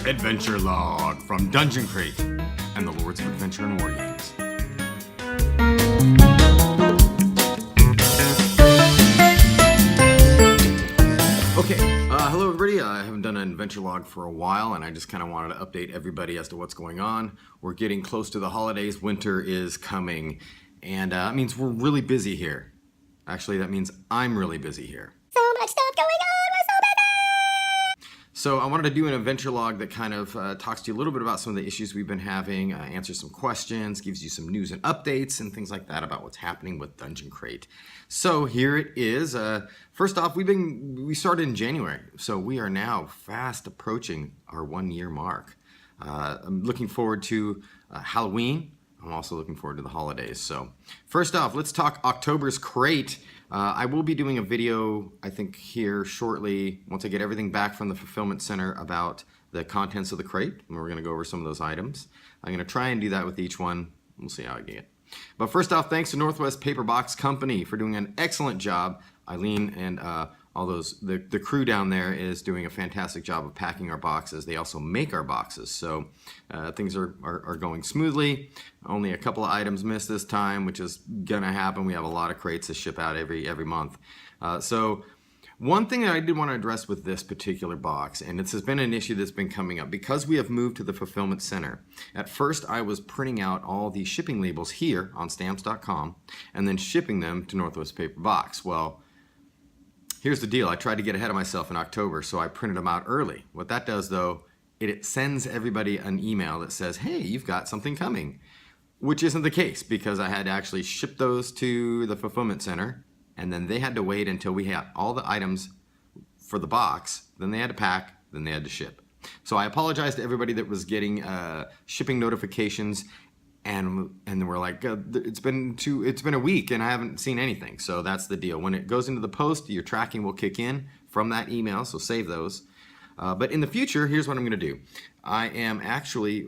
adventure log from Dungeon Crate and the Lords of Adventure and War Games. Okay, hello everybody. I haven't done an adventure log for a while, and I just kind of wanted to update everybody as to what's going on. We're getting close to the holidays. Winter is coming, and that means we're really busy here. Actually, that means I'm really busy here. So much stuff going on, we're so busy! So I wanted to do an adventure log that kind of talks to you a little bit about some of the issues we've been having, answers some questions, gives you some news and updates and things like that about what's happening with Dungeon Crate. So here it is. First off, we started in January, so we are now fast approaching our 1 year mark. I'm looking forward to Halloween. I'm also looking forward to the holidays. So first off, let's talk October's crate. I will be doing a video, I think, here shortly, once I get everything back from the fulfillment center about the contents of the crate, and we're going to go over some of those items. I'm going to try and do that with each one. We'll see how I get. But first off, thanks to Northwest Paper Box Company for doing an excellent job. Eileen and all those, the crew down there is doing a fantastic job of packing our boxes. They also make our boxes, so things are going smoothly. Only a couple of items missed this time, which is gonna happen. We have a lot of crates to ship out every month. So one thing that I did want to address with this particular box, and this has been an issue that's been coming up, because we have moved to the fulfillment center. At first, I was printing out all the shipping labels here on stamps.com and then shipping them to Northwest Paper Box. Well, here's the deal. I tried to get ahead of myself in October, so I printed them out early. What that does, though, it sends everybody an email that says, hey, you've got something coming, which isn't the case, because I had to actually ship those to the fulfillment center, and then they had to wait until we had all the items for the box, then they had to pack, then they had to ship. So I apologize to everybody that was getting shipping notifications, and we're like, it's been a week and I haven't seen anything. So that's the deal. When it goes into the post, your tracking will kick in from that email, so save those. But in the future, here's what I'm going to do. I am actually,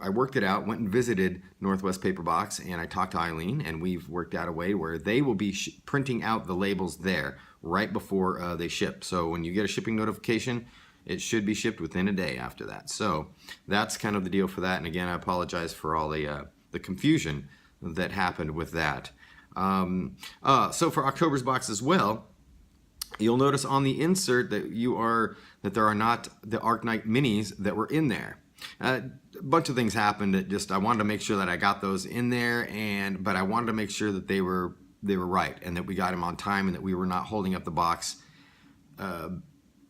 I worked it out, went and visited Northwest Paper Box, and I talked to Eileen, and we've worked out a way where they will be printing out the labels there right before they ship. So when you get a shipping notification, it should be shipped within a day after that. So that's kind of the deal for that. And again, I apologize for all the confusion that happened with that. So for October's box as well, you'll notice on the insert that there are not the Arknight minis that were in there. A bunch of things happened that I wanted to make sure that I got those in there, but I wanted to make sure that they were right and that we got them on time and that we were not holding up the box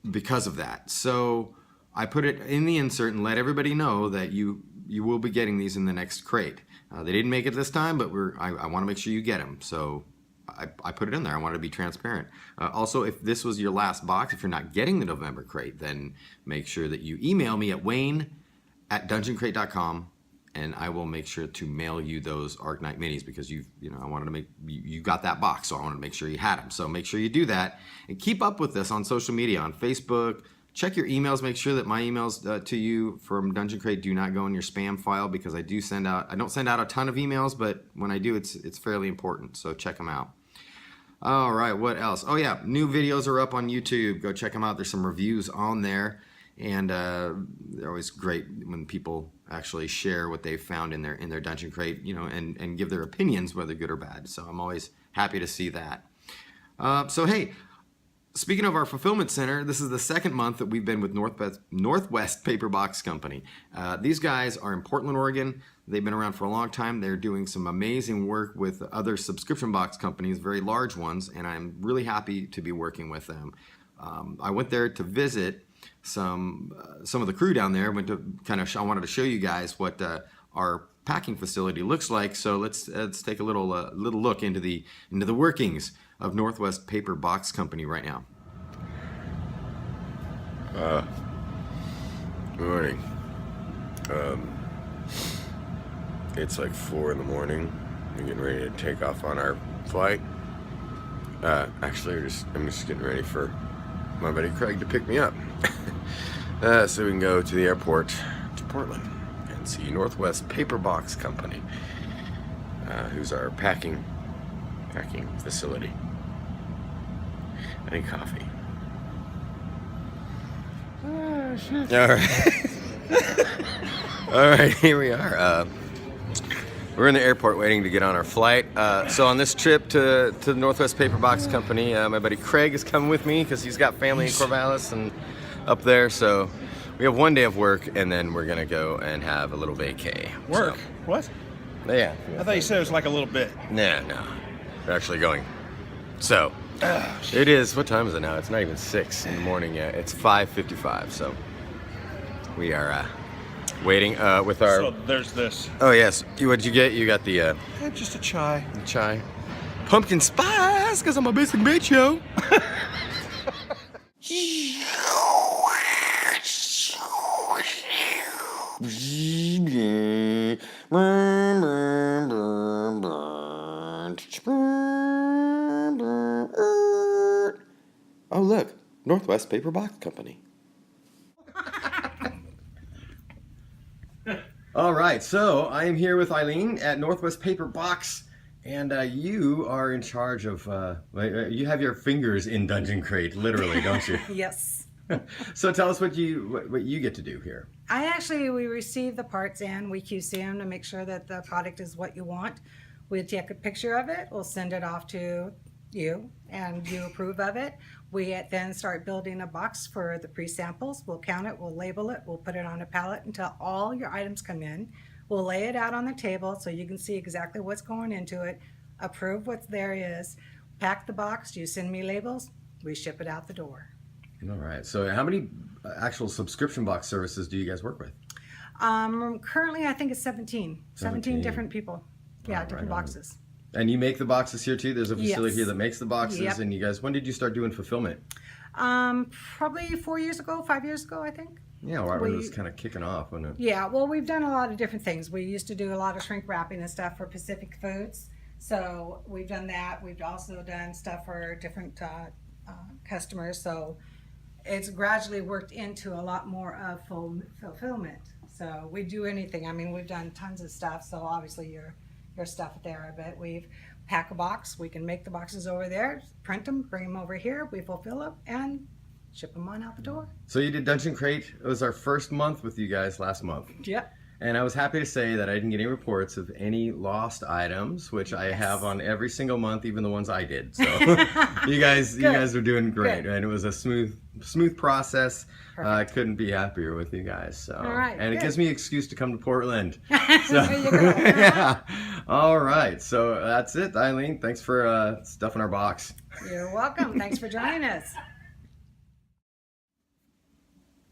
because of that. So I put it in the insert and let everybody know that you will be getting these in the next crate. They didn't make it this time, but I want to make sure you get them. So I put it in there. I wanted to be transparent. Also, if this was your last box, if you're not getting the November crate, then make sure that you email me at wayne@dungeoncrate.com, and I will make sure to mail you those Arknight minis, because I wanted to make you got that box, so I wanted to make sure you had them. So make sure you do that, and keep up with us on social media, on Facebook. Check your emails. Make sure that my emails to you from Dungeon Crate do not go in your spam file, because I don't send out a ton of emails, but when I do, it's fairly important. So check them out. All right, what else? Oh yeah, new videos are up on YouTube. Go check them out. There's some reviews on there, and they're always great when people actually share what they've found in their Dungeon Crate, and give their opinions, whether good or bad. So I'm always happy to see that. So hey, speaking of our fulfillment center, this is the second month that we've been with Northwest Paper Box Company. These guys are in Portland, Oregon. They've been around for a long time. They're doing some amazing work with other subscription box companies, very large ones, and I'm really happy to be working with them. I went there to visit some of the crew down there. I wanted to show you guys what our packing facility looks like. So let's take a little look into the workings of Northwest Paper Box Company right now. Good morning. It's like 4 in the morning. We're getting ready to take off on our flight. Actually, I'm just getting ready for my buddy Craig to pick me up, so we can go to the airport to Portland and see Northwest Paper Box Company, who's our packing facility. I need coffee. All right. All right, here we are. We're in the airport waiting to get on our flight. So on this trip to the Northwest Paper Box Company, my buddy Craig is coming with me because he's got family in Corvallis and up there. So we have one day of work, and then we're gonna go and have a little vacay. Work? So, What? yeah. I thought you said it was like a little bit. No. We're actually going. So it is. What time is it now? It's not even 6 in the morning yet. It's 5:55. So we are waiting with our. So there's this. Oh yes. What'd you get? You got the Just a chai. chai, pumpkin spice, cause I'm a basic bitch, yo. Oh look, Northwest Paper Box Company. All right, so I am here with Eileen at Northwest Paper Box, and you are in charge of. You have your fingers in Dungeon Crate, literally, don't you? Yes. So tell us what you get to do here. We receive the parts in, we QC them to make sure that the product is what you want. We take a picture of it, we'll send it off to you, and you approve of it. We then start building a box for the pre-samples. We'll count it, we'll label it, we'll put it on a pallet until all your items come in. We'll lay it out on the table so you can see exactly what's going into it, approve what there is, pack the box, you send me labels, we ship it out the door. All right. So how many actual subscription box services do you guys work with? Currently, I think it's 17 17. different people. Yeah, right different on. boxes. And you make the boxes here too? There's a facility Yes. here that makes the boxes, Yep. and you guys, when did you start doing fulfillment? Probably 4 years ago, 5 years ago, I think. Yeah, right when it We- was kind of kicking off. When it, Yeah, well, we've done a lot of different things. We used to do a lot of shrink wrapping and stuff for Pacific Foods. So we've done that. We've also done stuff for different customers. So it's gradually worked into a lot more of fulfillment. So we do anything. I mean, we've done tons of stuff. So obviously your stuff there, but we've pack a box. We can make the boxes over there, print them, bring them over here. We fulfill them and ship them on out the door. so you did Dungeon Crate. It was our first month with you guys last month. Yep. And I was happy to say that I didn't get any reports of any lost items, which I have on every single month, even the ones I did. So you guys are doing great, Good. and it was a smooth process. I Perfect. couldn't be happier with you guys. So All right, and it good. gives me an excuse to come to Portland. So There you go. yeah. All right. So that's it, Eileen. Thanks for stuffing our box. You're welcome. Thanks for joining us.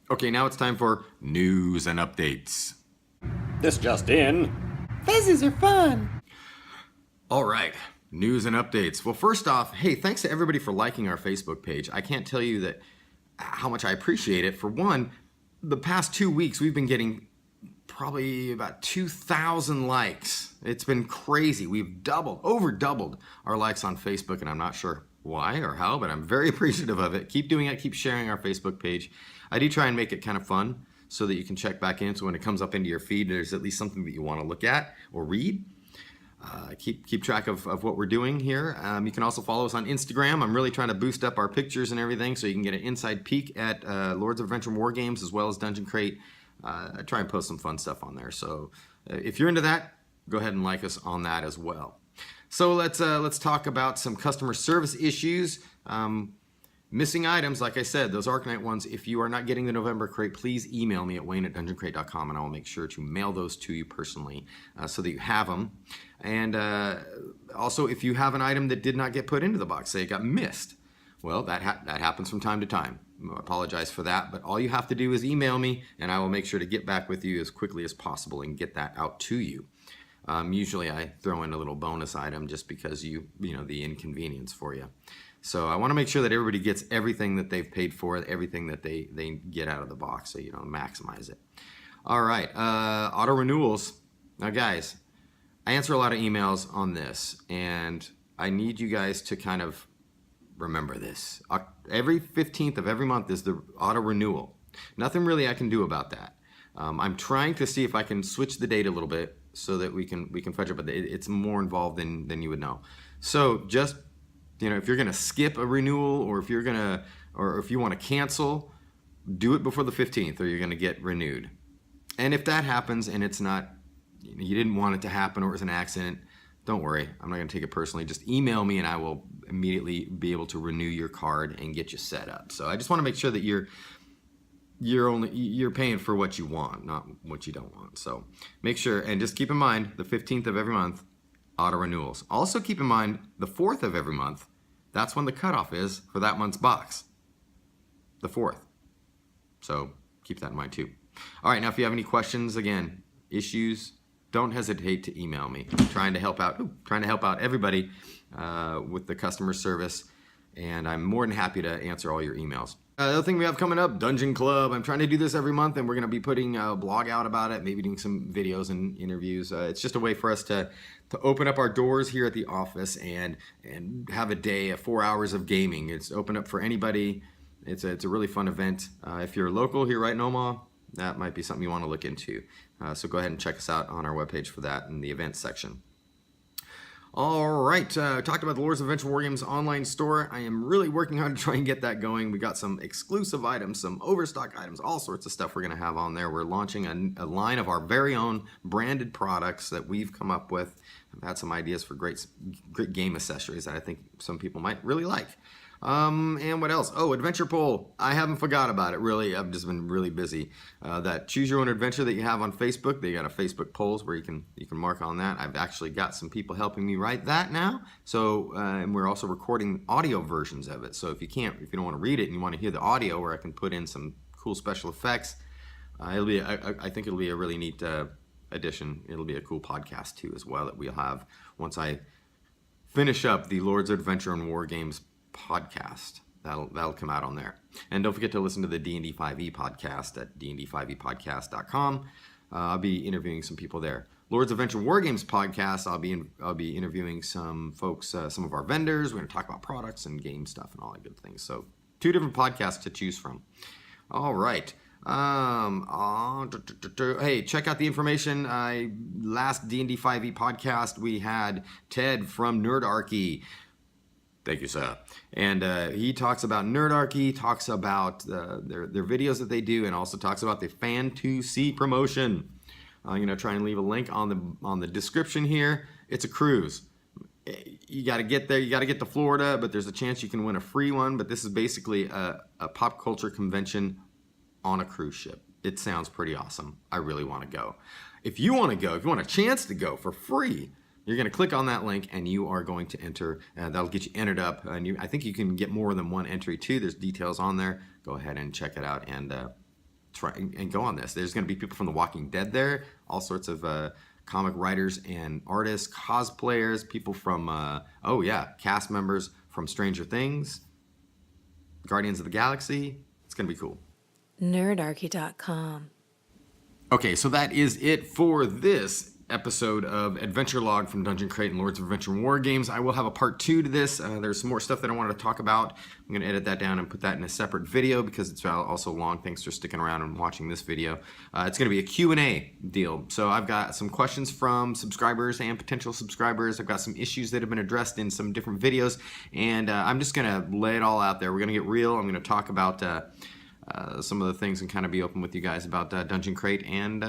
Okay, now it's time for news and updates. This just in. Fizzes are fun. All right, news and updates. Well, first off, hey, thanks to everybody for liking our Facebook page. I can't tell you that how much I appreciate it. For one, the past 2 weeks we've been getting probably about 2,000 likes. It's been crazy. We've over doubled our likes on Facebook, and I'm not sure why or how, but I'm very appreciative of it. Keep doing it. Keep sharing our Facebook page. I do try and make it kind of fun so that you can check back in. So when it comes up into your feed, there's at least something that you want to look at or read. Keep track of what we're doing here. You can also follow us on Instagram. I'm really trying to boost up our pictures and everything so you can get an inside peek at Lords of Adventure War Games as well as Dungeon Crate. I try and post some fun stuff on there. So if you're into that, go ahead and like us on that as well. So let's talk about some customer service issues. Missing items, like I said, those Arcanite ones, if you are not getting the November crate, please email me at wayne@dungeoncrate.com and I will make sure to mail those to you personally so that you have them. And also, if you have an item that did not get put into the box, say it got missed, well, that happens from time to time. I apologize for that, but all you have to do is email me and I will make sure to get back with you as quickly as possible and get that out to you. Usually I throw in a little bonus item just because the inconvenience for you. So I want to make sure that everybody gets everything that they've paid for, everything that they get out of the box, so maximize it. All right, auto renewals. Now guys, I answer a lot of emails on this, and I need you guys to kind of remember this. Every 15th of every month is the auto renewal. Nothing really I can do about that. I'm trying to see if I can switch the date a little bit so that we can fudge it, but it's more involved than you would know. So just if you're gonna skip a renewal, or if you want to cancel, do it before the 15th, or you're gonna get renewed. And if that happens and it's not, you didn't want it to happen or it was an accident, don't worry. I'm not going to take it personally. Just email me and I will immediately be able to renew your card and get you set up. So I just want to make sure that you're paying for what you want, not what you don't want. So make sure, and just keep in mind the 15th of every month, auto renewals. Also keep in mind the 4th of every month, that's when the cutoff is for that month's box. The 4th. So keep that in mind too. All right, now if you have any questions, again, issues, don't hesitate to email me. I'm trying to help out everybody with the customer service, and I'm more than happy to answer all your emails. The other thing we have coming up, Dungeon Club. I'm trying to do this every month, and we're going to be putting a blog out about it, maybe doing some videos and interviews. It's just a way for us to open up our doors here at the office and have a day of 4 hours of gaming. It's open up for anybody. It's a really fun event. If you're local here right in Omaha, that might be something you want to look into. So go ahead and check us out on our webpage for that in the events section. All right, talked about the Lords of Adventure Wargames online store. I am really working hard to try and get that going. We got some exclusive items, some overstock items, all sorts of stuff we're going to have on there. We're launching a line of our very own branded products that we've come up with. I've had some ideas for great game accessories that I think some people might really like. And what else? Oh, Adventure Poll. I haven't forgot about it, really. I've just been really busy. That Choose Your Own Adventure that you have on Facebook, they got a Facebook polls where you can mark on that. I've actually got some people helping me write that now. So, and we're also recording audio versions of it. So if you don't want to read it and you want to hear the audio where I can put in some cool special effects, I think it'll be a really neat addition. It'll be a cool podcast too as well that we'll have once I finish up the Lords of Adventure and War Games podcast. That'll come out on there. And don't forget to listen to the D&D 5e podcast at dnd5epodcast.com. I'll be interviewing some people there. Lords of Adventure War Games podcast, I'll be interviewing some folks, some of our vendors. We're going to talk about products and game stuff and all that good things. So 2 different podcasts to choose from. All right. Hey, check out the information. Last D&D 5e podcast, we had Ted from Nerdarchy. Thank you, sir. And he talks about Nerdarchy, talks about their videos that they do, and also talks about the Fan2C promotion. I'm going to try and leave a link on the description here. It's a cruise. You got to get there. You got to get to Florida, but there's a chance you can win a free one. But this is basically a pop culture convention on a cruise ship. It sounds pretty awesome. I really want to go. If you want to go, if you want a chance to go for free, you're going to click on that link and you are going to enter. That'll get you entered up. And I think you can get more than one entry too. There's details on there. Go ahead and check it out and try and go on this. There's going to be people from The Walking Dead there, all sorts of comic writers and artists, cosplayers, people from, cast members from Stranger Things, Guardians of the Galaxy. It's going to be cool. Nerdarchy.com. Okay, so that is it for this episode of Adventure Log from Dungeon Crate and Lords of Adventure and War Games. I will have a part 2 to this. There's some more stuff that I wanted to talk about. I'm going to edit that down and put that in a separate video because it's also long. Thanks for sticking around and watching this video. It's going to be a Q&A deal. So I've got some questions from subscribers and potential subscribers. I've got some issues that have been addressed in some different videos, and I'm just going to lay it all out there. We're going to get real. I'm going to talk about some of the things and kind of be open with you guys about Dungeon Crate and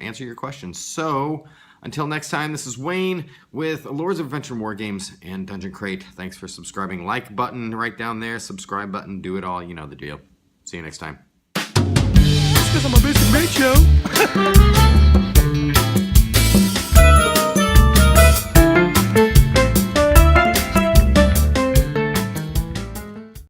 answer your questions. So until next time, this is Wayne with Lords of Adventure and War Games and Dungeon Crate. Thanks for subscribing. Like button right down there, subscribe button, do it all. You know the deal. See you next time. It's because I'm a basic mate, yo.